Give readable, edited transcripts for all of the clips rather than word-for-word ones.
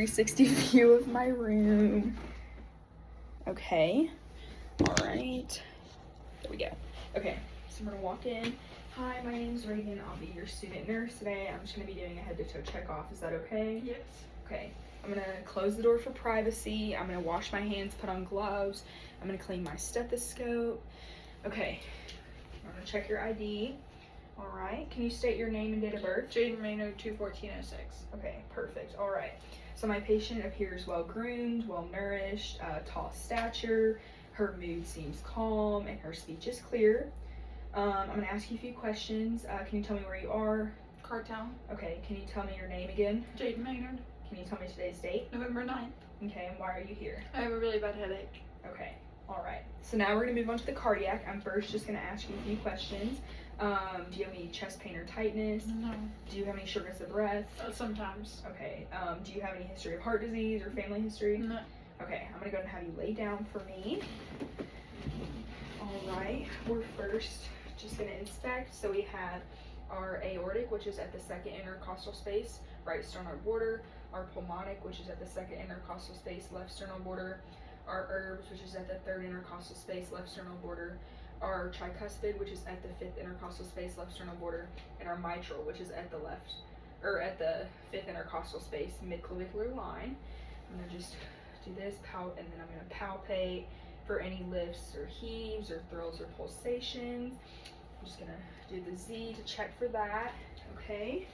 360 view of my room. Okay. All right. There we go. Okay, so I'm gonna walk in. Hi, my name's Reagan. I'll be your student nurse today. I'm just gonna be doing a head-to-toe check-off. Is that okay? Yes. Okay. I'm gonna close the door for privacy. I'm gonna wash my hands, put on gloves. I'm gonna clean my stethoscope. Okay. I'm gonna check your ID. All right. Can you state your name and date of birth? Jaden Maynard, 21406. Okay, perfect. All right. So my patient appears well groomed, well nourished, tall stature. Her mood seems calm and her speech is clear. I'm gonna ask you a few questions. Can you tell me where you are? Cartel. Okay. Can you tell me your name again? Jaden Maynard. Can you tell me today's date? November 9th. Okay. And why are you here? I have a really bad headache. Okay. All right. So now we're gonna move on to the cardiac. I'm first just gonna ask you a few questions. Do you have any chest pain or tightness? No. Do you have any shortness of breath? Sometimes. Okay. Do you have any history of heart disease or family history? No. Okay. I'm gonna go ahead and have you lay down for me. All right. We're first just gonna inspect. So we have our aortic, which is at the second intercostal space, right sternal border. Our pulmonic, which is at the second intercostal space, left sternal border. Our herbs, which is at the third intercostal space, left sternal border. Our tricuspid, which is at the fifth intercostal space, left sternal border, and our mitral, which is at the at the fifth intercostal space, midclavicular line. I'm gonna just do this, and then I'm gonna palpate for any lifts or heaves or thrills or pulsations. I'm just gonna do the Z to check for that. Okay.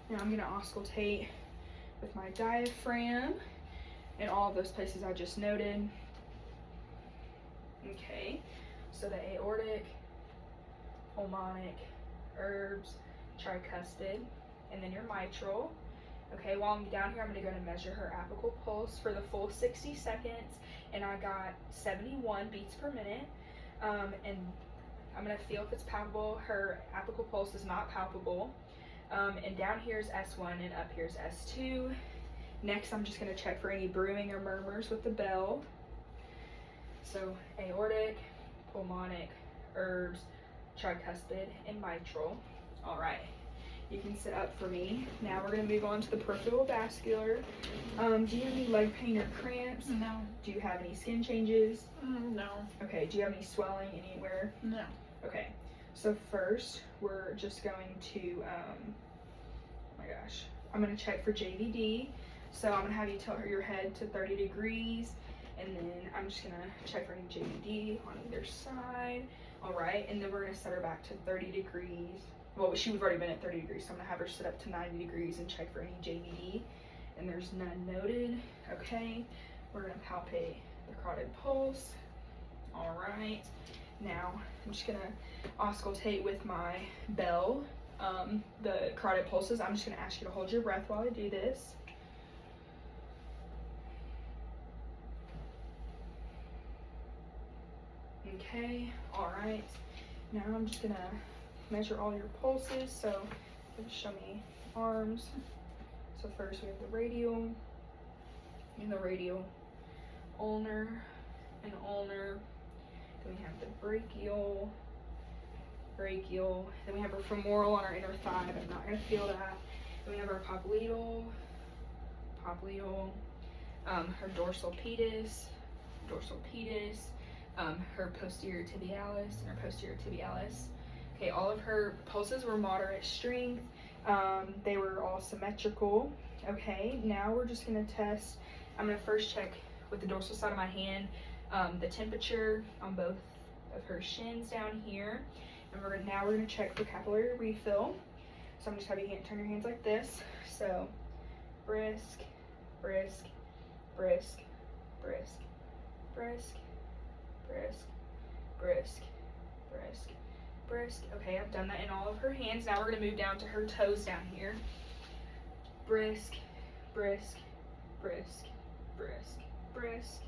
Now I'm gonna auscultate with my diaphragm in all of those places I just noted. Okay. So the aortic, pulmonic, herbs, tricuspid, and then your mitral. Okay, while I'm down here, I'm gonna go and measure her apical pulse for the full 60 seconds, and I got 71 beats per minute. And I'm gonna feel if it's palpable. Her apical pulse is not palpable. And down here is S1 and up here is S2. Next, I'm just gonna check for any brewing or murmurs with the bell. So aortic, pulmonic, herbs, tricuspid, and mitral. All right, you can sit up for me. Now we're gonna move on to the peripheral vascular. Do you have any leg pain or cramps? No. Do you have any skin changes? No. Okay, do you have any swelling anywhere? No. Okay, so first we're just going to, oh my gosh, I'm gonna check for JVD. So I'm gonna have you tilt your head to 30 degrees. And then I'm just gonna check for any JVD on either side. All right, and then we're gonna set her back to 30 degrees. Well, she would have already been at 30 degrees, so I'm gonna have her sit up to 90 degrees and check for any JVD. And there's none noted. Okay, we're gonna palpate the carotid pulse. All right, now I'm just gonna auscultate with my bell the carotid pulses. I'm just gonna ask you to hold your breath while I do this. Okay, all right. Now I'm just gonna measure all your pulses. So just show me arms. So first we have the radial and the radial ulnar and ulnar. Then we have the brachial. Then we have our femoral on our inner thigh, but I'm not gonna feel that. Then we have our popliteal, her dorsal pedis, her posterior tibialis, and her posterior tibialis. Okay, all of her pulses were moderate strength. They were all symmetrical. Okay, now we're just gonna test. I'm gonna first check with the dorsal side of my hand the temperature on both of her shins down here, and now we're gonna check for capillary refill. So I'm just having you turn your hands like this. So brisk, brisk, brisk, brisk, brisk, brisk, brisk, brisk, brisk. Okay, I've done that in all of her hands. Now we're gonna move down to her toes down here. Brisk, brisk, brisk, brisk, brisk,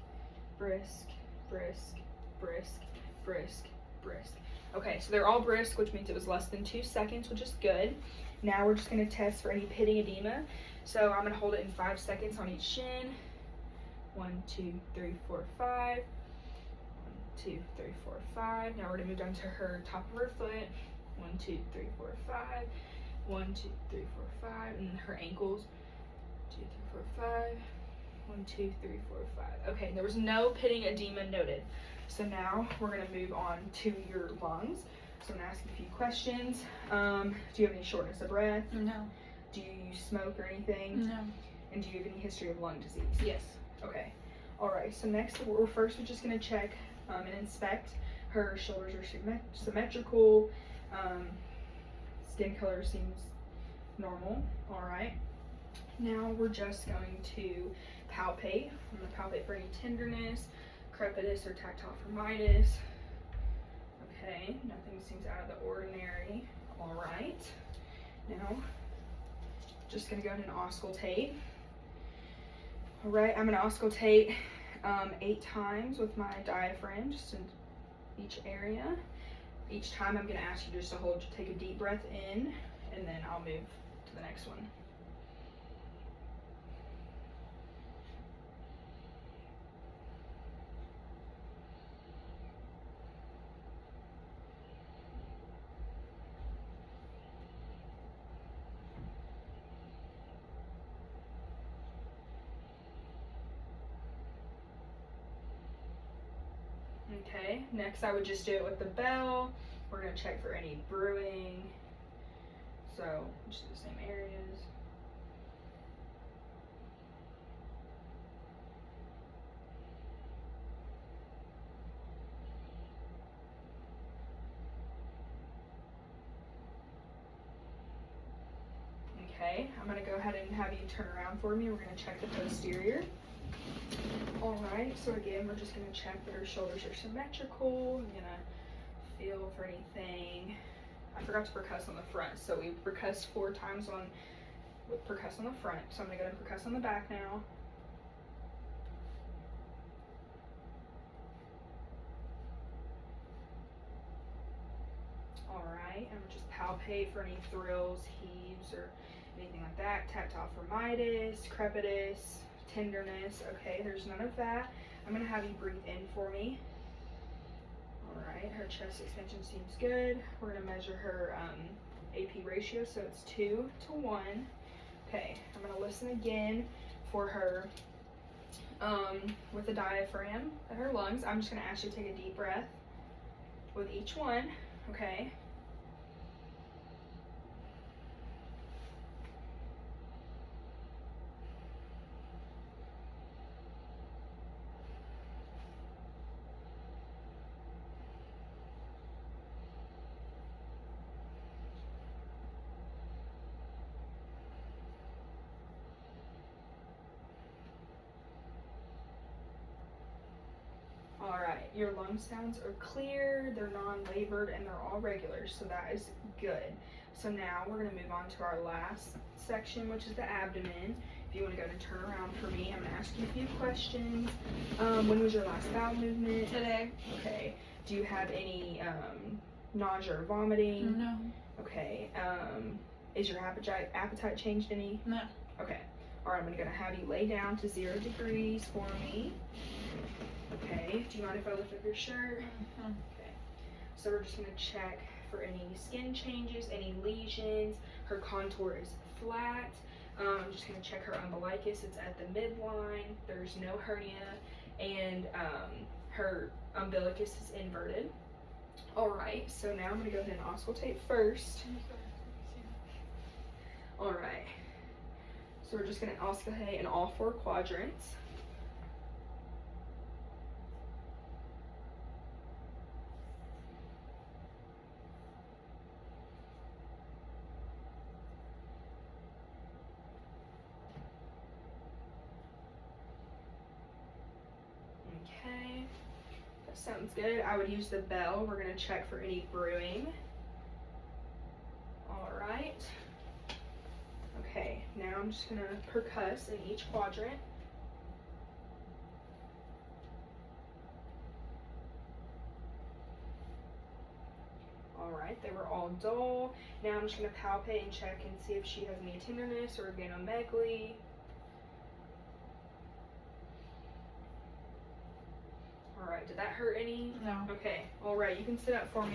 brisk, brisk, brisk, brisk, brisk. Okay, so they're all brisk, which means it was less than 2 seconds, which is good. Now we're just gonna test for any pitting edema. So I'm gonna hold it in 5 seconds on each shin. 1, 2, 3, 4, 5. 1, 2, 3, 4, 5. Now we're gonna move down to her top of her foot. 1, 2, 3, 4, 5. 1, 2, 3, 4, 5. And her ankles. 2, 3, 4, 5. 1, 2, 3, 4, 5. Okay, there was no pitting edema noted. So now we're gonna move on to your lungs. So I'm gonna ask you a few questions. Do you have any shortness of breath? No. Do you smoke or anything? No. And do you have any history of lung disease? Yes. Okay. Alright, so next we're just gonna check and inspect. Her shoulders are symmetrical. Skin color seems normal. Alright. Now we're just going to palpate. I'm going to palpate for any tenderness, crepitus, or tactile firmitis. Okay, nothing seems out of the ordinary. Alright. Now, just going to go ahead and auscultate. Alright, I'm going to auscultate 8 times with my diaphragm, just in each area. Each time I'm going to ask you just to take a deep breath in, and then I'll move to the next one. Okay, next I would just do it with the bell. We're going to check for any brewing. So, just the same areas. Okay, I'm going to go ahead and have you turn around for me. We're going to check the posterior. Alright, so again, we're just going to check that her shoulders are symmetrical. I'm going to feel for anything. I forgot to percuss on the front, so we percuss 4 times percuss on the front. So I'm going to go and percuss on the back now. Alright, and we'll just palpate for any thrills, heaves, or anything like that. Tactile firmitis, crepitus, tenderness. Okay, there's none of that. I'm going to have you breathe in for me. Alright, her chest extension seems good. We're going to measure her AP ratio, so it's 2 to 1. Okay, I'm going to listen again for her with the diaphragm at her lungs. I'm just going to ask you to take a deep breath with each one. Okay. Alright, your lung sounds are clear, they're non-labored, and they're all regular, so that is good. So now we're going to move on to our last section, which is the abdomen. If you want to go and turn around for me, I'm going to ask you a few questions. When was your last bowel movement? Today. Okay. Do you have any nausea or vomiting? No. Okay. Is your appetite changed any? No. Okay. Alright, I'm going to have you lay down to 0 degrees for me. Okay, do you mind if I lift up your shirt? Mm-hmm. Okay, so we're just going to check for any skin changes, any lesions. Her contour is flat. I'm just going to check her umbilicus. It's at the midline. There's no hernia, and her umbilicus is inverted. Alright, so now I'm going to go ahead and auscultate first. Alright, so we're just going to auscultate in all 4 quadrants. Okay, that sounds good. I would use the bell. We're going to check for any brewing. Alright. Okay, now I'm just going to percuss in each quadrant. Alright, they were all dull. Now I'm just going to palpate and check and see if she has any tenderness or organomegaly. Alright, did that hurt any? No. Okay, alright, you can sit up for me.